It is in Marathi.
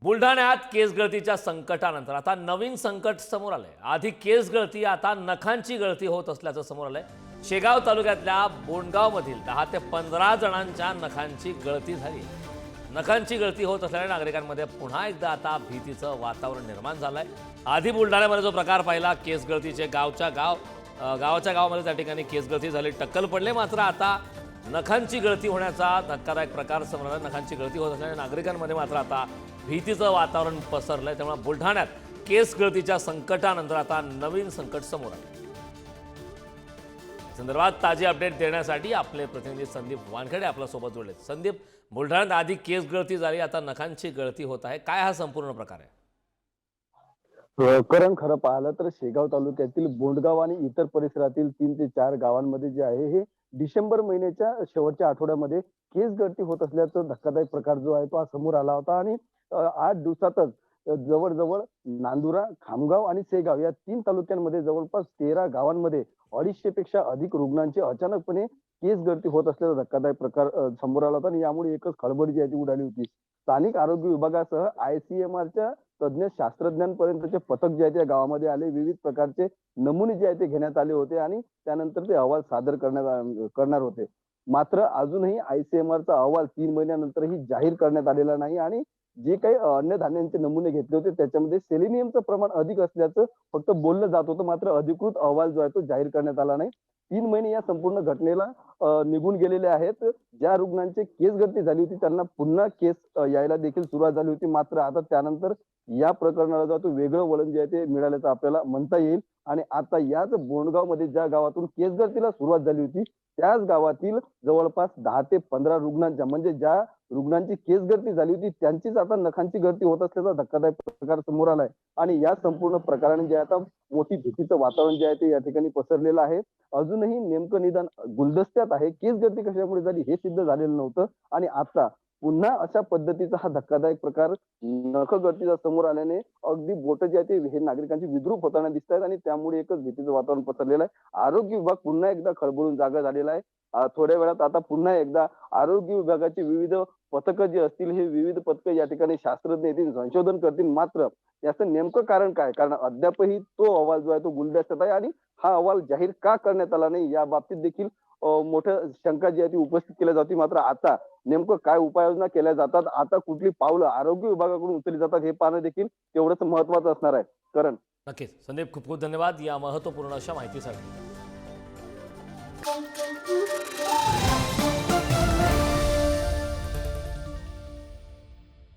बुलढाण्यात केस गळतीच्या संकटानंतर आता नवीन संकट समोर आलंय। आधी केस गळती, आता नखांची गळती होत असल्याचं समोर आलंय। शेगाव तालुक्यातल्या बोंडगावमधील 10 ते 15 जणांच्या नखांची गळती झाली। नखांची गळती होत असल्याने नागरिकांमध्ये पुन्हा एकदा आता भीतीचं वातावरण निर्माण झालंय। आधी बुलढाण्यामध्ये जो प्रकार पाहिला, केस गळतीचे गावाच्या गावामध्ये त्या ठिकाणी केस गळती झाली, टक्कल पडले। मात्र आता नखांची गळती होण्याचा धक्कादायक प्रकार समोर आला। नखांची गळती होत असल्याने नागरिकांमध्ये मात्र आता भीतीचं वातावरण पसरलंय। त्यामुळे बुलढाण्यात केस गळतीच्या संकटानंतर आता नवीन संकट समोर आलं। संदर्भात ताजी अपडेट देण्यासाठी आपले प्रतिनिधी संदीप वानखेडे आपल्या सोबत जोडले। संदीप, बुलढाण्यात आधी केस गळती झाली, आता नखांची गळती होत आहे, काय हा संपूर्ण प्रकार आहे? करण खरं पाहिलं तर शेगाव तालुक्यातील बोंडगाव आणि इतर परिसरातील 3 ते 4 गावांमध्ये जे आहे हे डिसेंबर महिन्याच्या शेवटच्या आठवड्यामध्ये केस गळती होत असल्याचा धक्कादायक प्रकार जो आहे तो आज समोर आला होता। आणि 8 दिवसातच जवळजवळ नांदुरा, खामगाव आणि शेगाव या 3 तालुक्यांमध्ये जवळपास 13 गावांमध्ये 250 पेक्षा अधिक रुग्णांची अचानकपणे केस गळती होत असल्याचा धक्कादायक प्रकार समोर आला होता। आणि यामुळे एकच खळबळ जी आहे ती उडाली होती। स्थानिक आरोग्य विभागासह आयसीएमआरच्या तज्ञ शास्त्रज्ञांपर्यंतचे पथक जे आहे त्या गावामध्ये आले। विविध प्रकारचे नमुने जे आहे ते घेण्यात आले होते आणि त्यानंतर ते अहवाल सादर करणार होते। मात्र अजूनही आयसीएमआरचा अहवाल 3 महिन्यानंतरही जाहीर करण्यात आलेला नाही। आणि जे काही अन्नधान्यांचे नमुने घेतले होते त्याच्यामध्ये सेलेनियमचं प्रमाण अधिक असल्याचं फक्त बोललं जात होतं, मात्र अधिकृत अहवाल जो आहे तो जाहीर करण्यात आला नाही। 3 महिने या संपूर्ण घटनेला निघून गेलेले आहेत। ज्या रुग्णांची केस गळती झाली होती त्यांना पुन्हा केस यायला देखील सुरुवात झाली होती, मात्र आता त्यानंतर या प्रकरणाला जो तो वेगळं वळण जे आहे ते मिळाल्याचं आपल्याला म्हणता येईल। आणि आता याच बोंडगावमध्ये ज्या गावातून केस गळतीला सुरुवात झाली होती त्याच गावातील जवळपास 10 ते 15 रुग्णांच्या, म्हणजे ज्या रुग्णांची केस गळती झाली होती त्यांचीच आता नखांची गळती होत असल्याचा धक्कादायक प्रकार समोर आलाय। आणि या संपूर्ण प्रकाराने जे आता मोठी भीतीचं वातावरण जे आहे ते या ठिकाणी पसरलेलं आहे। अजूनही नेमकं निदान गुलदस्त्यात आहे, केस गळती कशामुळे झाली हे सिद्ध झालेलं नव्हतं। आणि आता पुन्हा अशा पद्धतीचा हा धक्कादायक प्रकार नख गळतीचा समोर आल्याने अगदी बोटं जे आहे ते हे नागरिकांची विद्रूप होताना दिसत आहेत आणि त्यामुळे एकच भीतीचं वातावरण पसरलेलं आहे। आरोग्य विभाग पुन्हा एकदा खळबळून जागा झालेला आहे। थोड्या वेळात आता पुन्हा एकदा आरोग्य विभागाची विविध पथकं जी असतील हे विविध पथकं या ठिकाणी शास्त्रज्ञ येतील, संशोधन करतील। मात्र याचं नेमकं कारण काय, कारण अद्यापही तो अहवाल जो आहे तो गुलदस्त्यात आहे आणि हा अहवाल जाहीर का करण्यात आला नाही या बाबतीत देखील मोठं शंका जी आहे ती उपस्थित केली जाते। मात्र आता नेमकं काय उपाययोजना केल्या जातात, आता कुठली पावलं आरोग्य विभागाकडून उचलली जातात हे पाहणं देखील तेवढंच महत्त्वाचं असणार आहे। करण, नक्कीच संदीप, खूप खूप धन्यवाद या महत्त्वपूर्ण अशा माहितीसाठी।